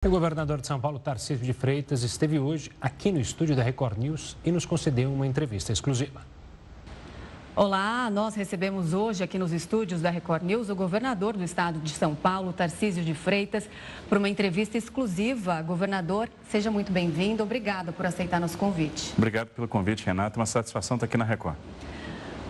O governador de São Paulo, Tarcísio de Freitas, esteve hoje aqui no estúdio da Record News e nos concedeu uma entrevista exclusiva. Olá, nós recebemos hoje aqui nos estúdios da Record News o governador do estado de São Paulo, Tarcísio de Freitas, para uma entrevista exclusiva. Governador, seja muito bem-vindo. Obrigada por aceitar nosso convite. Obrigado pelo convite, Renata. Uma satisfação estar aqui na Record.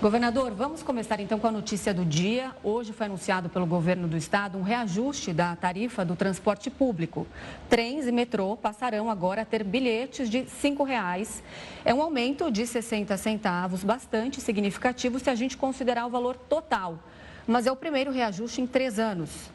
Governador, vamos começar então com a notícia do dia. Hoje foi anunciado pelo governo do estado um reajuste da tarifa do transporte público. Trens e metrô passarão agora a ter bilhetes de R$ 5,00. É um aumento de 60 centavos, bastante significativo se a gente considerar o valor total. Mas é o primeiro reajuste em 3 anos.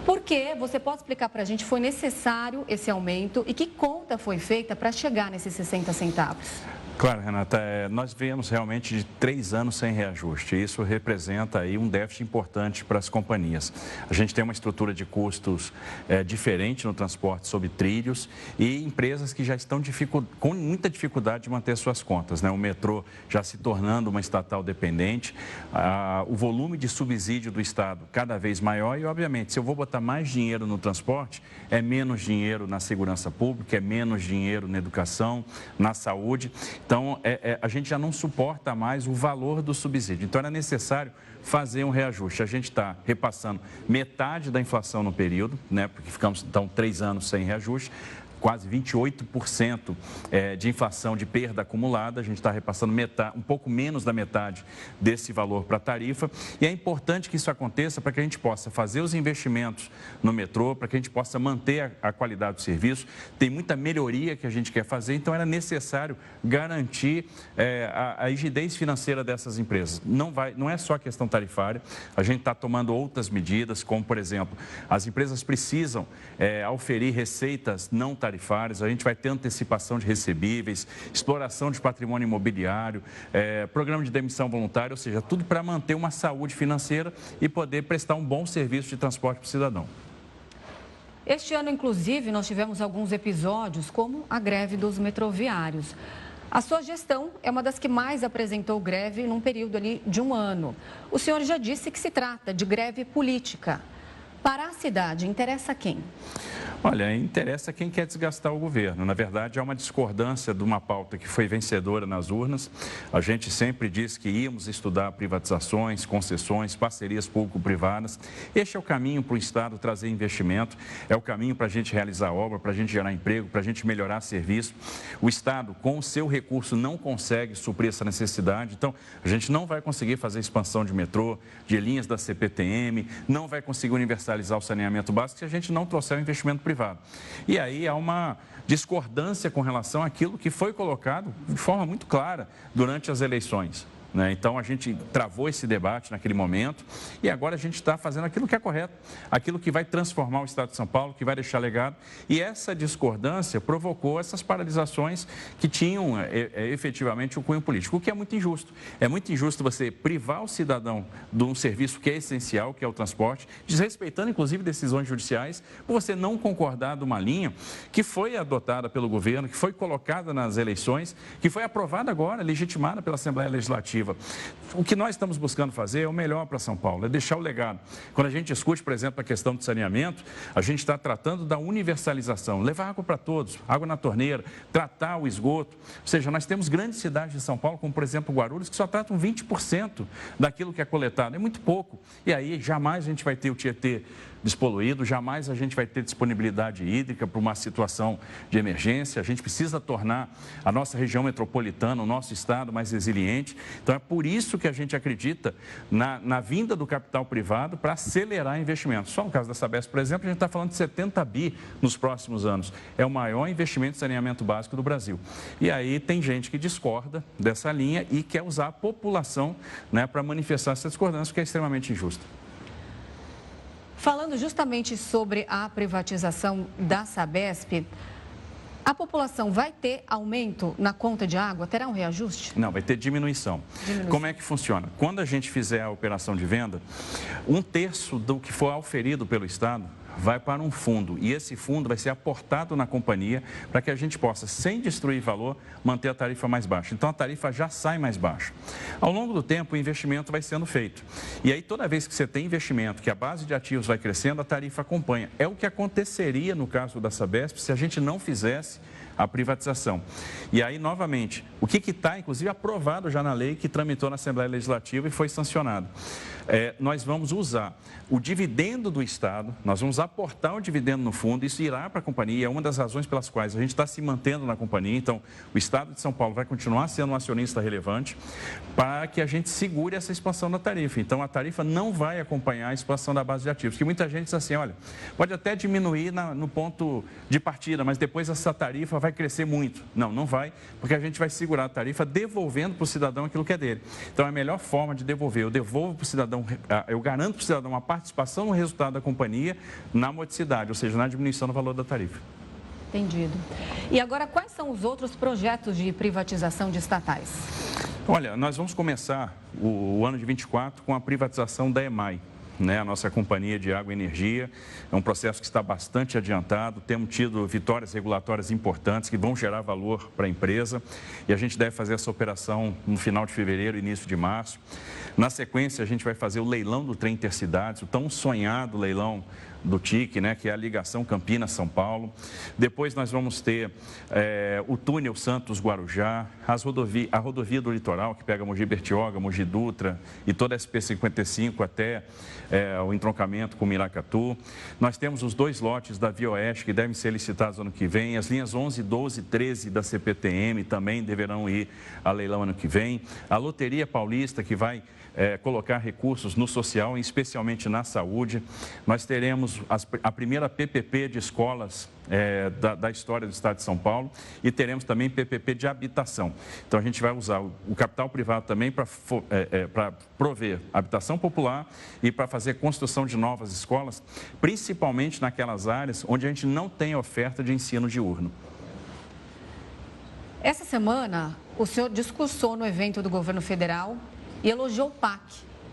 Por que? Você pode explicar para a gente, foi necessário esse aumento e que conta foi feita para chegar nesses 60 centavos? Claro, Renata, nós viemos realmente de 3 anos sem reajuste. Isso representa aí um déficit importante para as companhias. A gente tem uma estrutura de custos diferente no transporte sobre trilhos e empresas que já estão com muita dificuldade de manter suas contas, né? O metrô já se tornando uma estatal dependente, o volume de subsídio do Estado cada vez maior e, obviamente, se eu vou botar mais dinheiro no transporte, é menos dinheiro na segurança pública, é menos dinheiro na educação, na saúde. Então, a gente já não suporta mais o valor do subsídio. Então, era necessário fazer um reajuste. A gente está repassando metade da inflação no período, né? Porque ficamos, então, 3 anos sem reajuste. Quase 28% de inflação de perda acumulada. A gente está repassando um pouco menos da metade desse valor para a tarifa. E é importante que isso aconteça para que a gente possa fazer os investimentos no metrô, para que a gente possa manter a qualidade do serviço. Tem muita melhoria que a gente quer fazer, então era necessário garantir a rigidez financeira dessas empresas. Não é só a questão tarifária, a gente está tomando outras medidas, como, por exemplo, as empresas precisam auferir receitas não tarifárias. A gente vai ter antecipação de recebíveis, exploração de patrimônio imobiliário, programa de demissão voluntária, ou seja, tudo para manter uma saúde financeira e poder prestar um bom serviço de transporte para o cidadão. Este ano, inclusive, nós tivemos alguns episódios, como a greve dos metroviários. A sua gestão é uma das que mais apresentou greve num período ali de 1 ano. O senhor já disse que se trata de greve política. Para a cidade, interessa quem? Olha, interessa quem quer desgastar o governo. Na verdade, há uma discordância de uma pauta que foi vencedora nas urnas. A gente sempre disse que íamos estudar privatizações, concessões, parcerias público-privadas. Este é o caminho para o Estado trazer investimento, é o caminho para a gente realizar obra, para a gente gerar emprego, para a gente melhorar serviço. O Estado, com o seu recurso, não consegue suprir essa necessidade. Então, a gente não vai conseguir fazer expansão de metrô, de linhas da CPTM, não vai conseguir universalizar o saneamento básico se a gente não trouxer o investimento privado. E aí há uma discordância com relação àquilo que foi colocado de forma muito clara durante as eleições. Então, a gente travou esse debate naquele momento e agora a gente está fazendo aquilo que é correto, aquilo que vai transformar o Estado de São Paulo, que vai deixar legado. E essa discordância provocou essas paralisações que tinham efetivamente o cunho político, o que é muito injusto. É muito injusto você privar o cidadão de um serviço que é essencial, que é o transporte, desrespeitando inclusive decisões judiciais, por você não concordar de uma linha que foi adotada pelo governo, que foi colocada nas eleições, que foi aprovada agora, legitimada pela Assembleia Legislativa. O que nós estamos buscando fazer é o melhor para São Paulo, é deixar o legado. Quando a gente discute, por exemplo, a questão do saneamento, a gente está tratando da universalização, levar água para todos, água na torneira, tratar o esgoto. Ou seja, nós temos grandes cidades de São Paulo, como por exemplo Guarulhos, que só tratam 20% daquilo que é coletado, é muito pouco. E aí jamais a gente vai ter o Tietê despoluído, jamais a gente vai ter disponibilidade hídrica para uma situação de emergência. A gente precisa tornar a nossa região metropolitana, o nosso estado mais resiliente. Então, é por isso que a gente acredita na vinda do capital privado para acelerar investimentos. Só no caso da Sabesp, por exemplo, a gente está falando de 70 bi nos próximos anos. É o maior investimento de saneamento básico do Brasil. E aí tem gente que discorda dessa linha e quer usar a população, né, para manifestar essa discordância, que é extremamente injusta. Falando justamente sobre a privatização da Sabesp, a população vai ter aumento na conta de água? Terá um reajuste? Não, vai ter diminuição. Como é que funciona? Quando a gente fizer a operação de venda, 1/3 do que for auferido pelo Estado, vai para um fundo e esse fundo vai ser aportado na companhia para que a gente possa, sem destruir valor, manter a tarifa mais baixa. Então, a tarifa já sai mais baixa. Ao longo do tempo, o investimento vai sendo feito. E aí, toda vez que você tem investimento, que a base de ativos vai crescendo, a tarifa acompanha. É o que aconteceria no caso da Sabesp se a gente não fizesse a privatização. E aí, novamente, o que está, inclusive, aprovado já na lei que tramitou na Assembleia Legislativa e foi sancionado. Nós vamos usar o dividendo do Estado, nós vamos aportar o dividendo no fundo, isso irá para a companhia, é uma das razões pelas quais a gente está se mantendo na companhia. Então, o Estado de São Paulo vai continuar sendo um acionista relevante para que a gente segure essa expansão da tarifa. Então, a tarifa não vai acompanhar a expansão da base de ativos, porque muita gente diz assim, olha, pode até diminuir no ponto de partida, mas depois essa tarifa vai crescer muito. Não, não vai, porque a gente vai segurar a tarifa devolvendo para o cidadão aquilo que é dele. Então, a melhor forma de devolver, eu devolvo para o cidadão, eu garanto para o cidadão uma participação no resultado da companhia na modicidade, ou seja, na diminuição do valor da tarifa. Entendido. E agora, quais são os outros projetos de privatização de estatais? Olha, nós vamos começar o ano de 24 com a privatização da EMAI. A nossa companhia de água e energia, é um processo que está bastante adiantado, temos tido vitórias regulatórias importantes que vão gerar valor para a empresa e a gente deve fazer essa operação no final de fevereiro, início de março. Na sequência, a gente vai fazer o leilão do trem Intercidades, o tão sonhado leilão do TIC, que é a ligação Campinas-São Paulo. Depois nós vamos ter o túnel Santos-Guarujá, a rodovia do litoral, que pega Mogi Bertioga, Mogi Dutra e toda a SP-55 até o entroncamento com Miracatu. Nós temos os 2 lotes da Via Oeste que devem ser licitados ano que vem. As linhas 11, 12 e 13 da CPTM também deverão ir a leilão ano que vem. A Loteria Paulista, que vai colocar recursos no social, especialmente na saúde. Nós teremos a primeira PPP de escolas da história do Estado de São Paulo e teremos também PPP de habitação. Então, a gente vai usar o capital privado também para prover habitação popular e para fazer construção de novas escolas, principalmente naquelas áreas onde a gente não tem oferta de ensino diurno. Essa semana, o senhor discursou no evento do governo federal e elogiou o PAC.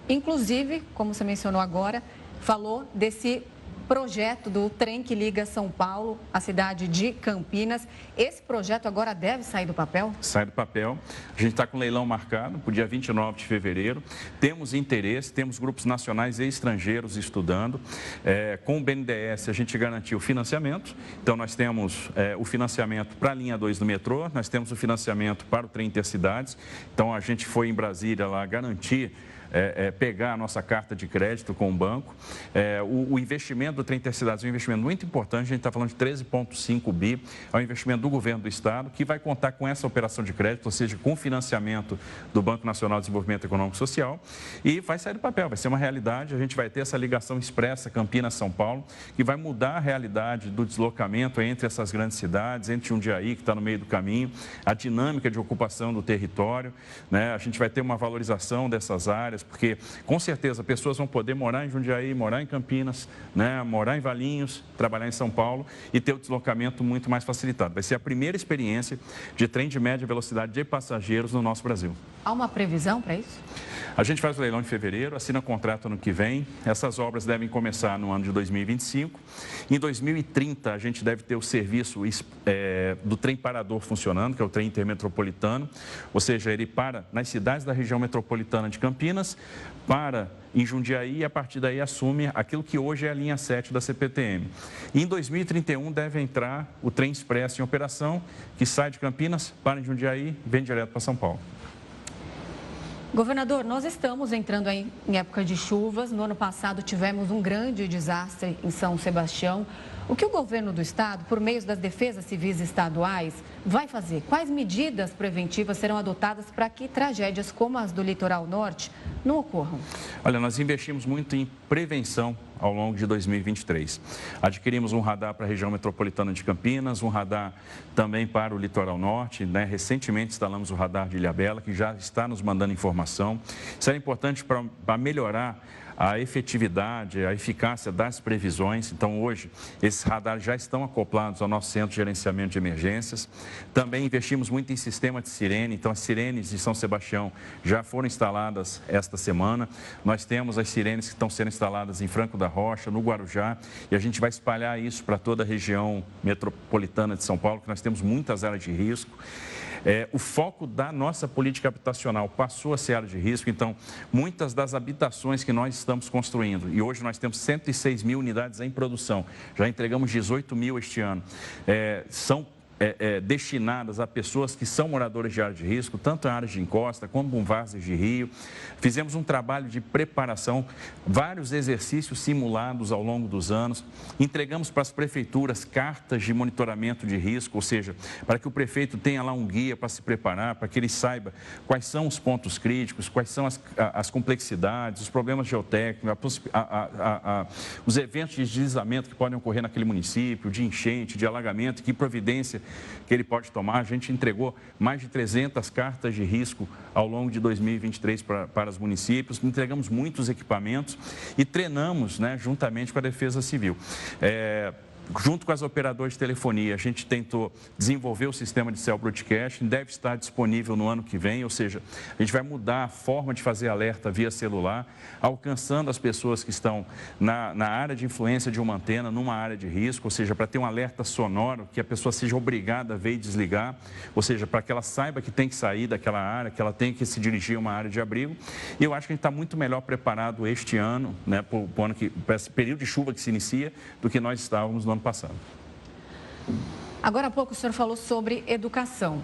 Inclusive, como você mencionou agora, falou desse projeto do trem que liga São Paulo à cidade de Campinas. Esse projeto agora deve sair do papel? Sai do papel. A gente está com leilão marcado para o dia 29 de fevereiro. Temos interesse, temos grupos nacionais e estrangeiros estudando. Com o BNDES, a gente garantiu o financiamento. Então, nós temos o financiamento para a linha 2 do metrô, nós temos o financiamento para o trem Intercidades. Então, a gente foi em Brasília lá garantir pegar a nossa carta de crédito com o banco. O investimento do trem Intercidades é um investimento muito importante, a gente está falando de 13,5 bi, é um investimento do governo do Estado, que vai contar com essa operação de crédito, ou seja, com financiamento do Banco Nacional de Desenvolvimento Econômico e Social, e vai sair do papel, vai ser uma realidade, a gente vai ter essa ligação expressa Campinas-São Paulo, que vai mudar a realidade do deslocamento entre essas grandes cidades, entre Jundiaí, que está no meio do caminho, a dinâmica de ocupação do território, a gente vai ter uma valorização dessas áreas, porque com certeza pessoas vão poder morar em Jundiaí, morar em Campinas, morar em Valinhos, trabalhar em São Paulo e ter o deslocamento muito mais facilitado. Vai ser a primeira experiência de trem de média velocidade de passageiros no nosso Brasil. Há uma previsão para isso? A gente faz o leilão em fevereiro, assina contrato ano que vem. Essas obras devem começar no ano de 2025. Em 2030, a gente deve ter o serviço do trem parador funcionando, que é o trem intermetropolitano, ou seja, ele para nas cidades da região metropolitana de Campinas, para em Jundiaí e a partir daí assume aquilo que hoje é a linha 7 da CPTM. E em 2031 deve entrar o trem expresso em operação, que sai de Campinas, para em Jundiaí e vem direto para São Paulo. Governador, nós estamos entrando em época de chuvas. No ano passado tivemos um grande desastre em São Sebastião. O que o governo do estado, por meio das defesas civis estaduais, vai fazer? Quais medidas preventivas serão adotadas para que tragédias como as do litoral norte não ocorram? Olha, nós investimos muito em prevenção ao longo de 2023. Adquirimos um radar para a região metropolitana de Campinas, um radar também para o litoral norte, Recentemente instalamos o radar de Ilhabela, que já está nos mandando informação. Isso é importante para melhorar a efetividade, a eficácia das previsões. Então, hoje, esses radares já estão acoplados ao nosso centro de gerenciamento de emergências. Também investimos muito em sistema de sirene. Então, as sirenes de São Sebastião já foram instaladas esta semana. Nós temos as sirenes que estão sendo instaladas em Franco da Rocha, no Guarujá, e a gente vai espalhar isso para toda a região metropolitana de São Paulo, que nós temos muitas áreas de risco. O foco da nossa política habitacional passou a ser área de risco, então muitas das habitações que nós estamos construindo, e hoje nós temos 106 mil unidades em produção, já entregamos 18 mil este ano, são destinadas a pessoas que são moradores de área de risco, tanto em áreas de encosta como em várzeas de rio. Fizemos um trabalho de preparação, vários exercícios simulados ao longo dos anos. Entregamos para as prefeituras cartas de monitoramento de risco, ou seja, para que o prefeito tenha lá um guia para se preparar, para que ele saiba quais são os pontos críticos, quais são as complexidades, os problemas geotécnicos, os eventos de deslizamento que podem ocorrer naquele município, de enchente, de alagamento, que providência que ele pode tomar. A gente entregou mais de 300 cartas de risco ao longo de 2023 para os municípios, entregamos muitos equipamentos e treinamos, né, juntamente com a Defesa Civil. Junto com as operadoras de telefonia, a gente tentou desenvolver o sistema de cell broadcasting, deve estar disponível no ano que vem, ou seja, a gente vai mudar a forma de fazer alerta via celular, alcançando as pessoas que estão na área de influência de uma antena, numa área de risco, ou seja, para ter um alerta sonoro, que a pessoa seja obrigada a ver e desligar, ou seja, para que ela saiba que tem que sair daquela área, que ela tem que se dirigir a uma área de abrigo. E eu acho que a gente está muito melhor preparado este ano, né, para esse período de chuva que se inicia, do que nós estávamos no ano passado. Agora há pouco o senhor falou sobre educação.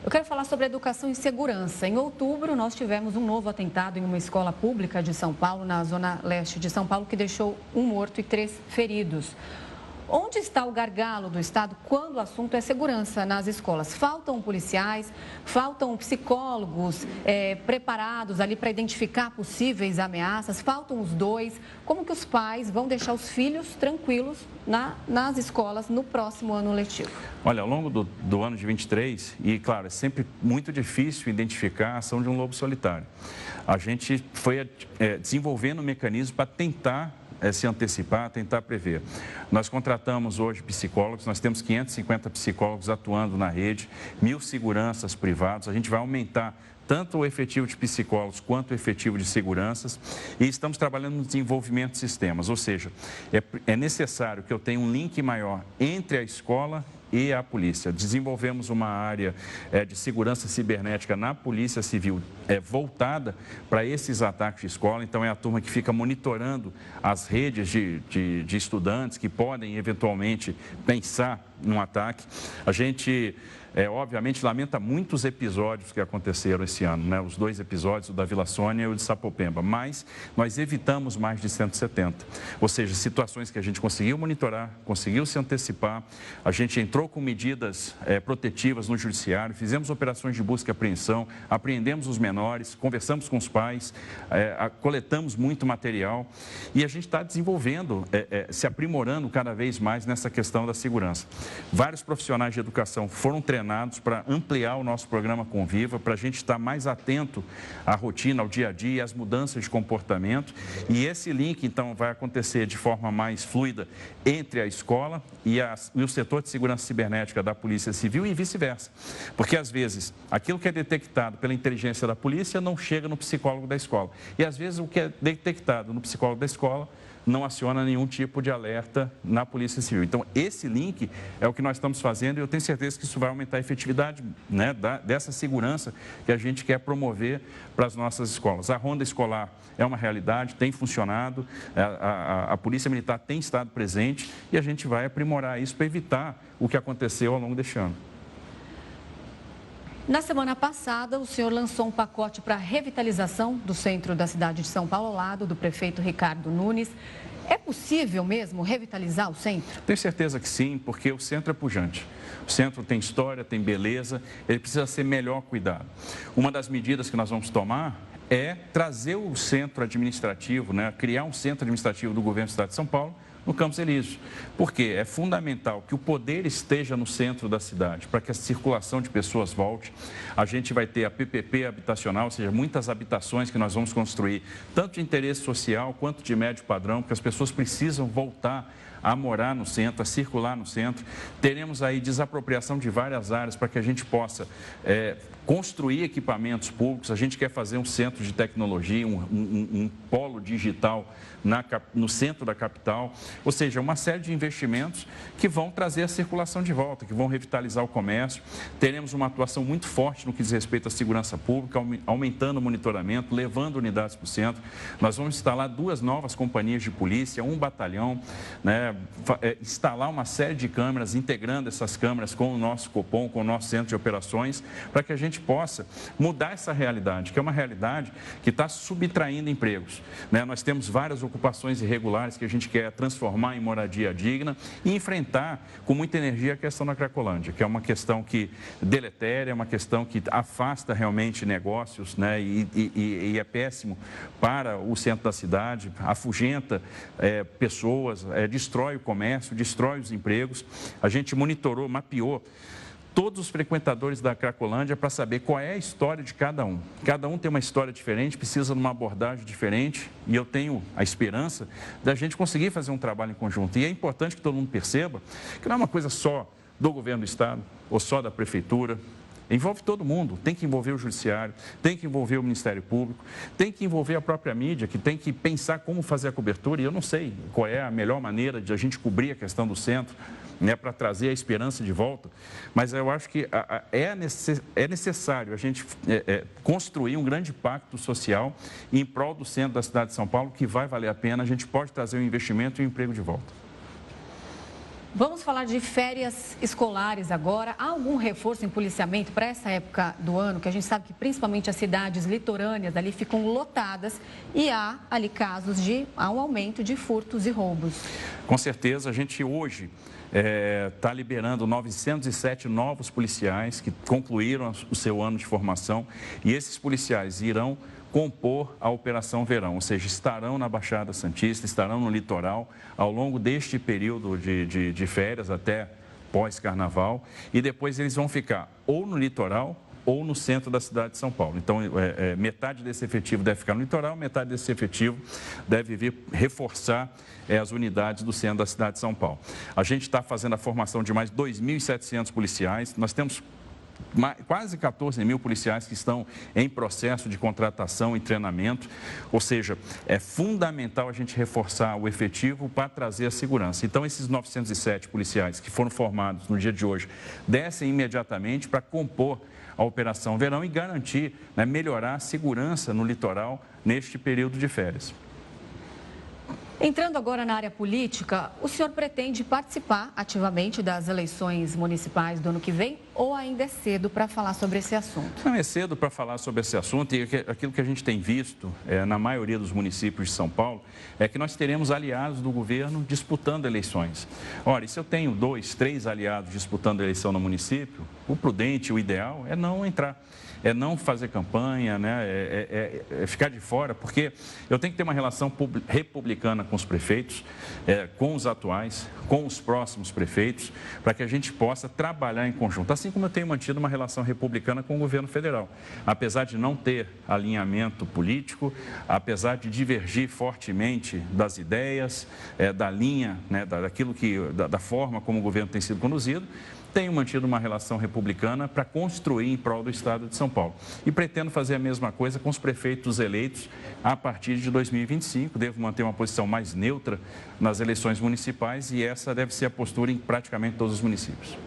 Eu quero falar sobre educação e segurança. Em outubro, nós tivemos um novo atentado em uma escola pública de São Paulo, na zona leste de São Paulo, que deixou um morto e 3 feridos. Onde está o gargalo do Estado quando o assunto é segurança nas escolas? Faltam policiais, faltam psicólogos preparados ali para identificar possíveis ameaças, faltam os dois. Como que os pais vão deixar os filhos tranquilos nas escolas no próximo ano letivo? Olha, ao longo do ano de 23, e claro, é sempre muito difícil identificar a ação de um lobo solitário. A gente foi desenvolvendo um mecanismo para tentar se antecipar, tentar prever. Nós contratamos hoje psicólogos, nós temos 550 psicólogos atuando na rede, 1.000 seguranças privados, a gente vai aumentar tanto o efetivo de psicólogos quanto o efetivo de seguranças e estamos trabalhando no desenvolvimento de sistemas, ou seja, é necessário que eu tenha um link maior entre a escola e a polícia. Desenvolvemos uma área de segurança cibernética na Polícia Civil voltada para esses ataques de escola. Então, é a turma que fica monitorando as redes de estudantes que podem, eventualmente, pensar num ataque. A gente, obviamente, lamenta muitos episódios que aconteceram esse ano, né? Os 2 episódios, o da Vila Sônia e o de Sapopemba, mas nós evitamos mais de 170. Ou seja, situações que a gente conseguiu monitorar, conseguiu se antecipar, a gente entrou com medidas protetivas no judiciário, fizemos operações de busca e apreensão, apreendemos os menores, conversamos com os pais, coletamos muito material e a gente está desenvolvendo, se aprimorando cada vez mais nessa questão da segurança. Vários profissionais de educação foram treinados para ampliar o nosso programa Conviva, para a gente estar mais atento à rotina, ao dia a dia, às mudanças de comportamento. E esse link, então, vai acontecer de forma mais fluida entre a escola e o setor de segurança cibernética da Polícia Civil e vice-versa. Porque, às vezes, aquilo que é detectado pela inteligência da polícia não chega no psicólogo da escola. E, às vezes, o que é detectado no psicólogo da escola não aciona nenhum tipo de alerta na Polícia Civil. Então, esse link é o que nós estamos fazendo e eu tenho certeza que isso vai aumentar a efetividade, né, dessa segurança que a gente quer promover para as nossas escolas. A ronda escolar é uma realidade, tem funcionado, a Polícia Militar tem estado presente e a gente vai aprimorar isso para evitar o que aconteceu ao longo deste ano. Na semana passada, o senhor lançou um pacote para a revitalização do centro da cidade de São Paulo, ao lado do prefeito Ricardo Nunes. É possível mesmo revitalizar o centro? Tenho certeza que sim, porque o centro é pujante. O centro tem história, tem beleza, ele precisa ser melhor cuidado. Uma das medidas que nós vamos tomar é trazer o centro administrativo, né, criar um centro administrativo do governo do Estado de São Paulo no Campos Elíseos. Por quê? É fundamental que o poder esteja no centro da cidade, para que a circulação de pessoas volte. A gente vai ter a PPP habitacional, ou seja, muitas habitações que nós vamos construir, tanto de interesse social quanto de médio padrão, porque as pessoas precisam voltar a morar no centro, a circular no centro. Teremos aí desapropriação de várias áreas para que a gente possa construir equipamentos públicos. A gente quer fazer um centro de tecnologia, um polo digital no centro da capital. Ou seja, uma série de investimentos que vão trazer a circulação de volta, que vão revitalizar o comércio. Teremos uma atuação muito forte no que diz respeito à segurança pública, aumentando o monitoramento, levando unidades para o centro. Nós vamos instalar 2 novas companhias de polícia, 1 batalhão, né? Instalar uma série de câmeras, integrando essas câmeras com o nosso Copom, com o nosso centro de operações, para que a gente possa mudar essa realidade, que é uma realidade que está subtraindo empregos, né? Nós temos várias ocupações irregulares que a gente quer transformar em moradia digna e enfrentar com muita energia a questão da Cracolândia, que é uma questão que deletéria, é uma questão que afasta realmente negócios, né? E é péssimo para o centro da cidade, afugenta pessoas, destrói o comércio, destrói os empregos. A gente monitorou, mapeou todos os frequentadores da Cracolândia para saber qual é a história de cada um. Cada um tem uma história diferente, precisa de uma abordagem diferente e eu tenho a esperança da gente conseguir fazer um trabalho em conjunto. E é importante que todo mundo perceba que não é uma coisa só do governo do estado ou só da prefeitura. Envolve todo mundo, tem que envolver o judiciário, tem que envolver o Ministério Público, tem que envolver a própria mídia, que tem que pensar como fazer a cobertura. E eu não sei qual é a melhor maneira de a gente cobrir a questão do centro, né, para trazer a esperança de volta, mas eu acho que é necessário a gente construir um grande pacto social em prol do centro da cidade de São Paulo, que vai valer a pena, a gente pode trazer o investimento e o emprego de volta. Vamos falar de férias escolares agora. Há algum reforço em policiamento para essa época do ano, que a gente sabe que principalmente as cidades litorâneas ali ficam lotadas e há ali casos há um aumento de furtos e roubos? Com certeza, a gente hoje está liberando 907 novos policiais que concluíram o seu ano de formação e esses policiais irão compor a Operação Verão, ou seja, estarão na Baixada Santista, estarão no litoral ao longo deste período de férias até pós-carnaval e depois eles vão ficar ou no litoral ou no centro da cidade de São Paulo. Então, metade desse efetivo deve ficar no litoral, metade desse efetivo deve vir reforçar as unidades do centro da cidade de São Paulo. A gente está fazendo a formação de mais 2.700 policiais, nós temos quase 14 mil policiais que estão em processo de contratação e treinamento, ou seja, é fundamental a gente reforçar o efetivo para trazer a segurança. Então, esses 907 policiais que foram formados no dia de hoje descem imediatamente para compor a Operação Verão e garantir, né, melhorar a segurança no litoral neste período de férias. Entrando agora na área política, o senhor pretende participar ativamente das eleições municipais do ano que vem ou ainda é cedo para falar sobre esse assunto? Não é cedo para falar sobre esse assunto e aquilo que a gente tem visto na maioria dos municípios de São Paulo é que nós teremos aliados do governo disputando eleições. Ora, e se eu tenho 2, 3 aliados disputando eleição no município, o prudente, o ideal é não entrar. É não fazer campanha, né? É ficar de fora, porque eu tenho que ter uma relação republicana com os prefeitos, com os atuais, com os próximos prefeitos, para que a gente possa trabalhar em conjunto, assim como eu tenho mantido uma relação republicana com o governo federal. Apesar de não ter alinhamento político, apesar de divergir fortemente das ideias, da linha, né? da forma como o governo tem sido conduzido, tenho mantido uma relação republicana para construir em prol do Estado de São Paulo. E pretendo fazer a mesma coisa com os prefeitos eleitos a partir de 2025. Devo manter uma posição mais neutra nas eleições municipais e essa deve ser a postura em praticamente todos os municípios.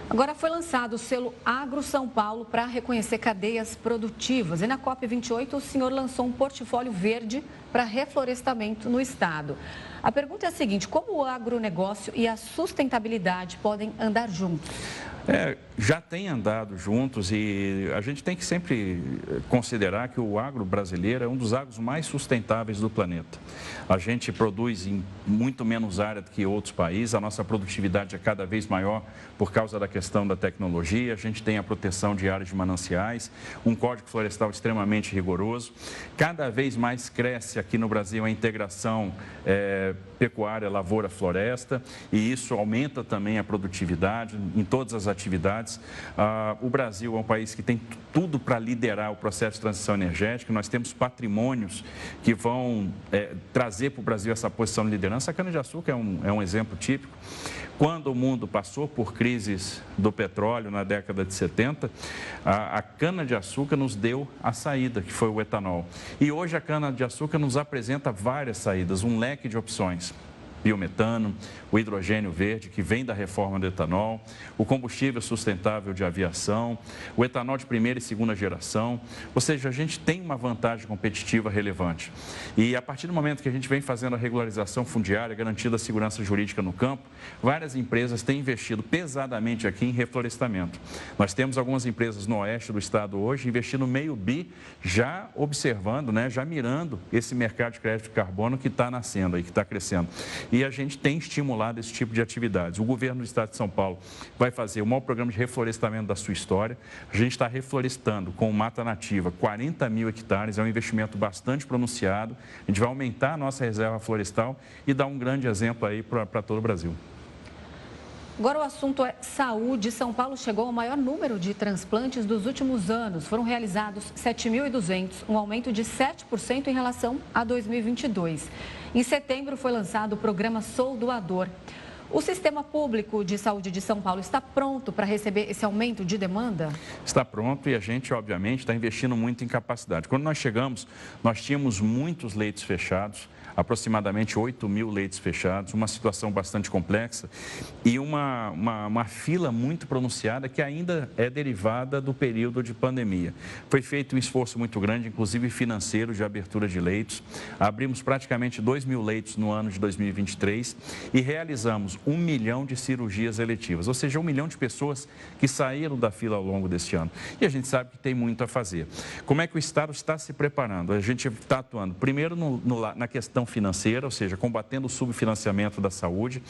Agora foi lançado o selo Agro São Paulo para reconhecer cadeias produtivas. E na COP28 o senhor lançou um portfólio verde para reflorestamento no estado. A pergunta é a seguinte: como o agronegócio e a sustentabilidade podem andar juntos? Já tem andado juntos e a gente tem que sempre considerar que o agro brasileiro é um dos agros mais sustentáveis do planeta. A gente produz em muito menos área do que outros países, a nossa produtividade é cada vez maior por causa da questão da tecnologia, a gente tem a proteção de áreas de mananciais, um código florestal extremamente rigoroso. Cada vez mais cresce aqui no Brasil a integração pecuária, lavoura, floresta, e isso aumenta também a produtividade em todas as atividades. O Brasil é um país que tem tudo para liderar o processo de transição energética. Nós temos patrimônios que vão trazer para o Brasil essa posição de liderança. A cana-de-açúcar é um exemplo típico. Quando o mundo passou por crises do petróleo na década de 70, a cana-de-açúcar nos deu a saída, que foi o etanol. E hoje a cana-de-açúcar nos apresenta várias saídas, um leque de opções. Biometano, o hidrogênio verde, que vem da reforma do etanol, o combustível sustentável de aviação, o etanol de primeira e segunda geração. Ou seja, a gente tem uma vantagem competitiva relevante. E a partir do momento que a gente vem fazendo a regularização fundiária, garantindo a segurança jurídica no campo, várias empresas têm investido pesadamente aqui em reflorestamento. Nós temos algumas empresas no oeste do estado hoje investindo meio bi, já observando, já mirando esse mercado de crédito de carbono que está nascendo aí, que está crescendo. E a gente tem estimulado esse tipo de atividades. O governo do estado de São Paulo vai fazer o maior programa de reflorestamento da sua história. A gente está reflorestando com mata nativa 40 mil hectares, é um investimento bastante pronunciado. A gente vai aumentar a nossa reserva florestal e dar um grande exemplo aí para todo o Brasil. Agora o assunto é saúde. São Paulo chegou ao maior número de transplantes dos últimos anos. Foram realizados 7.200, um aumento de 7% em relação a 2022. Em setembro foi lançado o programa Sou Doador. O Sistema Público de Saúde de São Paulo está pronto para receber esse aumento de demanda? Está pronto e a gente, obviamente, está investindo muito em capacidade. Quando nós chegamos, nós tínhamos muitos leitos fechados, aproximadamente 8 mil leitos fechados, uma situação bastante complexa e uma fila muito pronunciada que ainda é derivada do período de pandemia. Foi feito um esforço muito grande, inclusive financeiro, de abertura de leitos. Abrimos praticamente 2 mil leitos no ano de 2023 e realizamos 1 milhão de cirurgias eletivas, ou seja, 1 milhão de pessoas que saíram da fila ao longo deste ano. E a gente sabe que tem muito a fazer. Como é que o Estado está se preparando? A gente está atuando primeiro na questão financeira, ou seja, combatendo o subfinanciamento da saúde.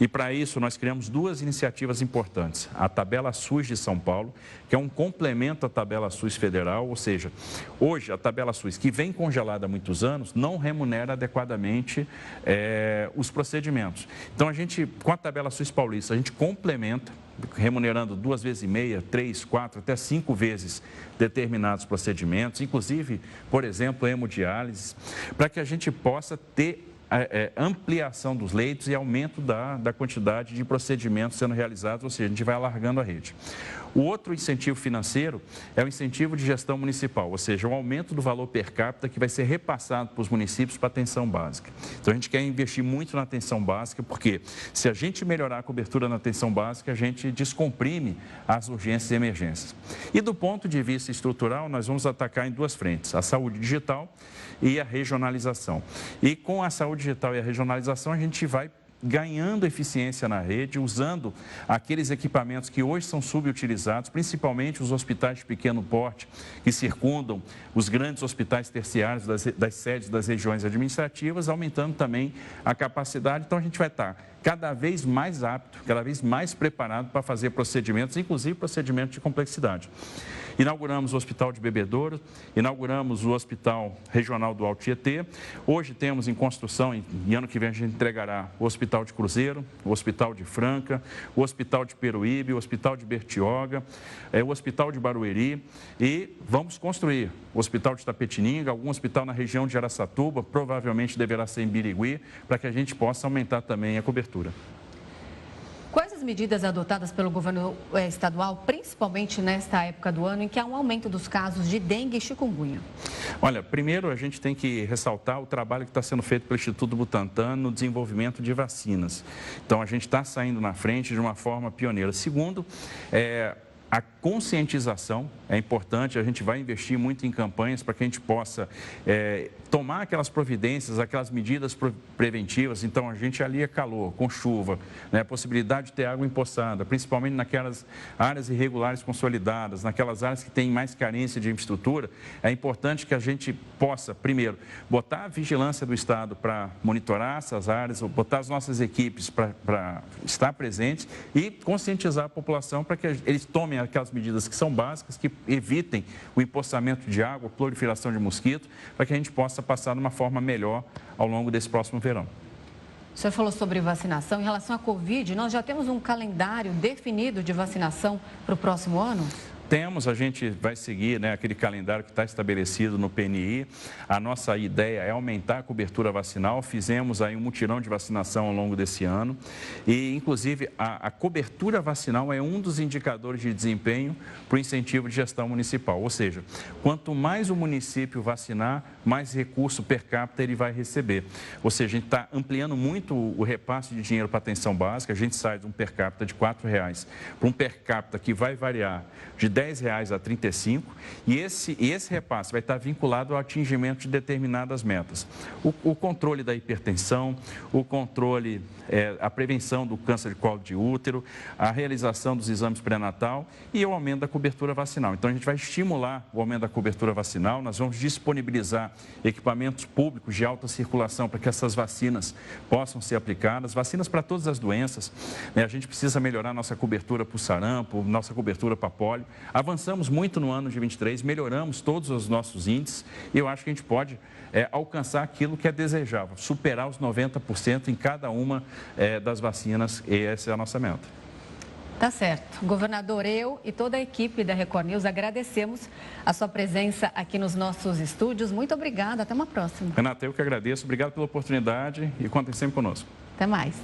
E para isso nós criamos 2 iniciativas importantes. A Tabela SUS de São Paulo, que é um complemento à Tabela SUS federal, ou seja, hoje a Tabela SUS, que vem congelada há muitos anos, não remunera adequadamente os procedimentos. Então a gente, com a Tabela SUS paulista, a gente complementa, remunerando 2,5 vezes, 3, 4, até 5 vezes determinados procedimentos, inclusive, por exemplo, hemodiálise, para que a gente possa ter ampliação dos leitos e aumento da quantidade de procedimentos sendo realizados, ou seja, a gente vai alargando a rede. O outro incentivo financeiro é o incentivo de gestão municipal, ou seja, o aumento do valor per capita que vai ser repassado para os municípios para a atenção básica. Então, a gente quer investir muito na atenção básica, porque se a gente melhorar a cobertura na atenção básica, a gente descomprime as urgências e emergências. E do ponto de vista estrutural, nós vamos atacar em 2 frentes, a saúde digital e a regionalização. E com a saúde digital e a regionalização, a gente vai ganhando eficiência na rede, usando aqueles equipamentos que hoje são subutilizados, principalmente os hospitais de pequeno porte que circundam os grandes hospitais terciários das sedes das regiões administrativas, aumentando também a capacidade. Então, a gente vai estar cada vez mais apto, cada vez mais preparado para fazer procedimentos, inclusive procedimentos de complexidade. Inauguramos o Hospital de Bebedouro, inauguramos o Hospital Regional do Alto Tietê. Hoje temos em construção, e ano que vem a gente entregará o Hospital de Cruzeiro, o Hospital de Franca, o Hospital de Peruíbe, o Hospital de Bertioga, o Hospital de Barueri e vamos construir o Hospital de Tapetininga, algum hospital na região de Araçatuba, provavelmente deverá ser em Birigui, para que a gente possa aumentar também a cobertura. Quais as medidas adotadas pelo governo estadual, principalmente nesta época do ano, em que há um aumento dos casos de dengue e chikungunya? Olha, primeiro a gente tem que ressaltar o trabalho que está sendo feito pelo Instituto Butantan no desenvolvimento de vacinas. Então, a gente está saindo na frente de uma forma pioneira. Segundo, a conscientização é importante, a gente vai investir muito em campanhas para que a gente possa tomar aquelas providências, aquelas medidas preventivas. Então, a gente alia calor com chuva, né, a possibilidade de ter água empoçada, principalmente naquelas áreas irregulares consolidadas, naquelas áreas que têm mais carência de infraestrutura. É importante que a gente possa, primeiro, botar a vigilância do Estado para monitorar essas áreas, botar as nossas equipes para estar presentes e conscientizar a população para que eles tomem aquelas medidas que são básicas, que evitem o empoçamento de água, a proliferação de mosquito, para que a gente possa passar de uma forma melhor ao longo desse próximo verão. O senhor falou sobre vacinação. Em relação à Covid, nós já temos um calendário definido de vacinação para o próximo ano? Temos, a gente vai seguir, né, aquele calendário que está estabelecido no PNI. A nossa ideia é aumentar a cobertura vacinal. Fizemos aí um mutirão de vacinação ao longo desse ano. E, inclusive, a cobertura vacinal é um dos indicadores de desempenho para o incentivo de gestão municipal. Ou seja, quanto mais o município vacinar, mais recurso per capita ele vai receber. Ou seja, a gente está ampliando muito o repasse de dinheiro para atenção básica. A gente sai de um per capita de R$ 4,00 para um per capita que vai variar de R$ 10,00 a R$ 35,00, e esse repasse vai estar vinculado ao atingimento de determinadas metas. O controle da hipertensão, o controle, a prevenção do câncer de colo de útero, a realização dos exames pré-natal e o aumento da cobertura vacinal. Então, a gente vai estimular o aumento da cobertura vacinal, nós vamos disponibilizar equipamentos públicos de alta circulação para que essas vacinas possam ser aplicadas, vacinas para todas as doenças, né? A gente precisa melhorar nossa cobertura para o sarampo, nossa cobertura para pólio. Avançamos muito no ano de 23, melhoramos todos os nossos índices e eu acho que a gente pode alcançar aquilo que é desejável, superar os 90% em cada uma das vacinas, e essa é a nossa meta. Tá certo. Governador, eu e toda a equipe da Record News agradecemos a sua presença aqui nos nossos estúdios. Muito obrigada, até uma próxima. Renata, eu que agradeço, obrigado pela oportunidade e contem sempre conosco. Até mais.